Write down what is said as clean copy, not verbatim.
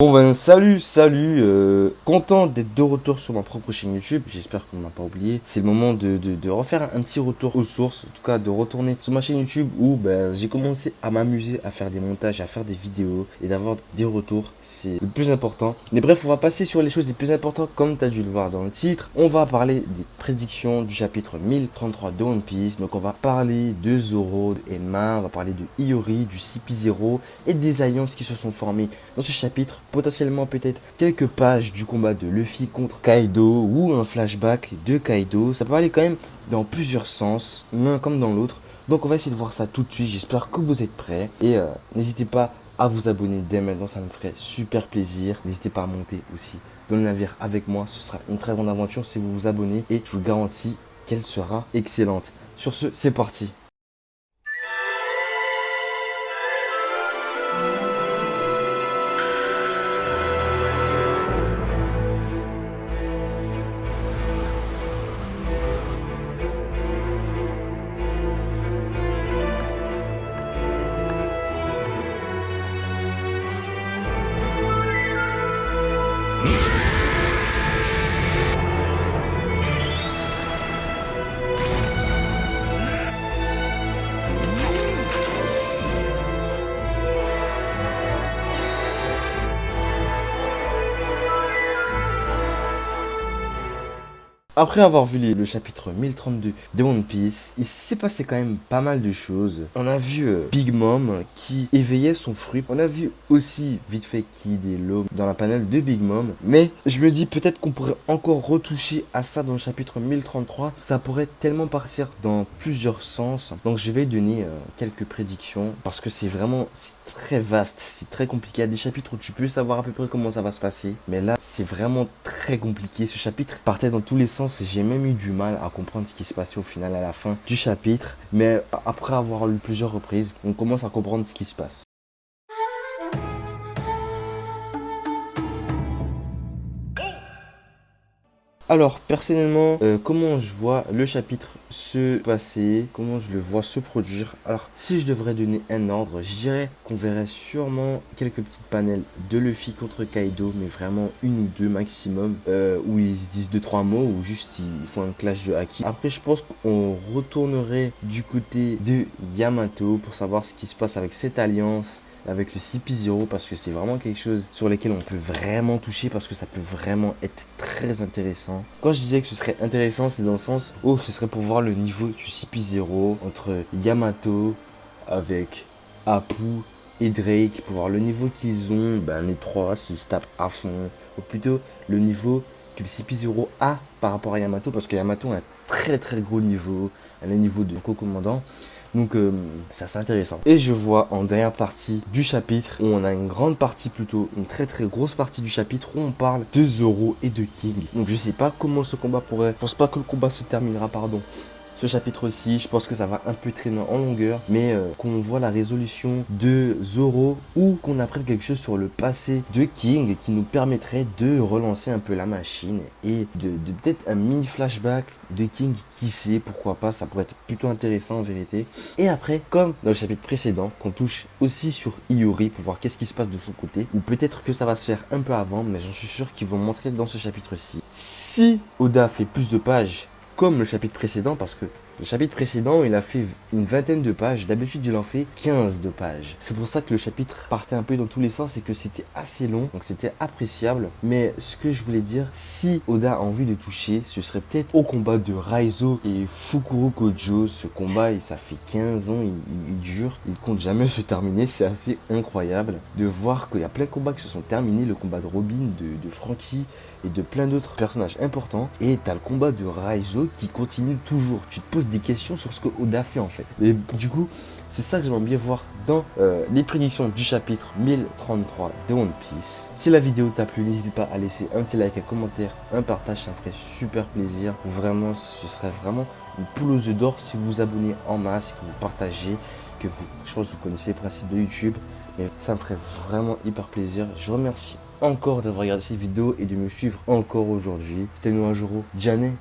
Bon ben salut, content d'être de retour sur ma propre chaîne YouTube, j'espère qu'on ne m'a pas oublié. C'est le moment de refaire un petit retour aux sources, en tout cas de retourner sur ma chaîne YouTube où ben, j'ai commencé à m'amuser, à faire des montages, à faire des vidéos et d'avoir des retours, c'est le plus important. Mais bref, on va passer sur les choses les plus importantes comme tu as dû le voir dans le titre. On va parler des prédictions du chapitre 1033 de One Piece, donc on va parler de Zoro, de Enma, on va parler de Hiyori, du CP0 et des alliances qui se sont formées dans ce chapitre. Potentiellement peut-être quelques pages du combat de Luffy contre Kaido ou un flashback de Kaido. Ça peut aller quand même dans plusieurs sens, l'un comme dans l'autre. Donc on va essayer de voir ça tout de suite. J'espère que vous êtes prêts. Et n'hésitez pas à vous abonner dès maintenant, ça me ferait super plaisir. N'hésitez pas à monter aussi dans le navire avec moi. Ce sera une très grande aventure si vous vous abonnez. Et je vous garantis qu'elle sera excellente. Sur ce, c'est parti. Après avoir vu le chapitre 1032 de One Piece, il s'est passé quand même pas mal de choses. On a vu Big Mom qui éveillait son fruit. On a vu aussi vite fait Kid et Law dans la panel de Big Mom. Mais je me dis peut-être qu'on pourrait encore retoucher à ça dans le chapitre 1033. Ça pourrait tellement partir dans plusieurs sens. Donc je vais donner quelques prédictions parce que c'est très vaste, c'est très compliqué. Il y a des chapitres où tu peux savoir à peu près comment ça va se passer. Mais là, c'est vraiment très compliqué. Ce chapitre partait dans tous les sens. J'ai même eu du mal à comprendre ce qui se passait au final à la fin du chapitre. Mais après avoir lu plusieurs reprises, on commence à comprendre ce qui se passe. Alors, personnellement, comment je vois le chapitre se passer, comment je le vois se produire. Alors, si je devrais donner un ordre, je dirais qu'on verrait sûrement quelques petites panels de Luffy contre Kaido, mais vraiment une ou deux maximum, où ils se disent deux, trois mots, ou juste ils font un clash de haki. Après, je pense qu'on retournerait du côté de Yamato pour savoir ce qui se passe avec cette alliance, avec le CP0, parce que c'est vraiment quelque chose sur lequel on peut vraiment toucher, parce que ça peut vraiment être très intéressant. Quand je disais que ce serait intéressant, c'est dans le sens où ce serait pour voir le niveau du CP0 entre Yamato avec Apu et Drake, pour voir le niveau qu'ils ont, les trois, s'ils se tapent à fond, ou plutôt le niveau que le CP0 a par rapport à Yamato, parce que Yamato a un très gros niveau, un niveau de co-commandant. Donc ça c'est intéressant. Et je vois en dernière partie du chapitre, où on a une grande partie plutôt, une très grosse partie du chapitre où on parle de Zoro et de King. Donc je sais pas comment ce combat pourrait, je pense pas que le combat se terminera, pardon. Ce chapitre-ci, je pense que ça va un peu traîner en longueur, mais qu'on voit la résolution de Zoro ou qu'on apprenne quelque chose sur le passé de King qui nous permettrait de relancer un peu la machine et de peut-être un mini flashback de King, qui sait, pourquoi pas, ça pourrait être plutôt intéressant en vérité. Et après, comme dans le chapitre précédent, qu'on touche aussi sur Hiyori pour voir qu'est-ce qui se passe de son côté, ou peut-être que ça va se faire un peu avant, mais j'en suis sûr qu'ils vont montrer dans ce chapitre-ci. Si Oda fait plus de pages comme le chapitre précédent, parce que le chapitre précédent, il a fait une vingtaine de pages. D'habitude, il en fait 15 de pages. C'est pour ça que le chapitre partait un peu dans tous les sens et que c'était assez long. Donc, c'était appréciable. Mais ce que je voulais dire, si Oda a envie de toucher, ce serait peut-être au combat de Raizo et Fukuro Kojo. Ce combat, ça fait 15 ans, il dure. Il compte jamais se terminer. C'est assez incroyable de voir qu'il y a plein de combats qui se sont terminés. Le combat de Robin, de Franky et de plein d'autres personnages importants. Et t'as le combat de Raizo qui continue toujours. Tu te poses des questions sur ce que Oda fait en fait. Et du coup, c'est ça que j'aimerais bien voir dans les prédictions du chapitre 1033 de One Piece. Si la vidéo t'a plu, n'hésite pas à laisser un petit like, un commentaire, un partage, ça me ferait super plaisir. Vraiment, ce serait vraiment une poule aux œufs d'or si vous vous abonnez en masse, que vous partagez, je pense que vous connaissez les principes de YouTube. Mais ça me ferait vraiment hyper plaisir. Je vous remercie encore d'avoir regardé cette vidéo et de me suivre encore aujourd'hui. C'était Noah Joro, Janet.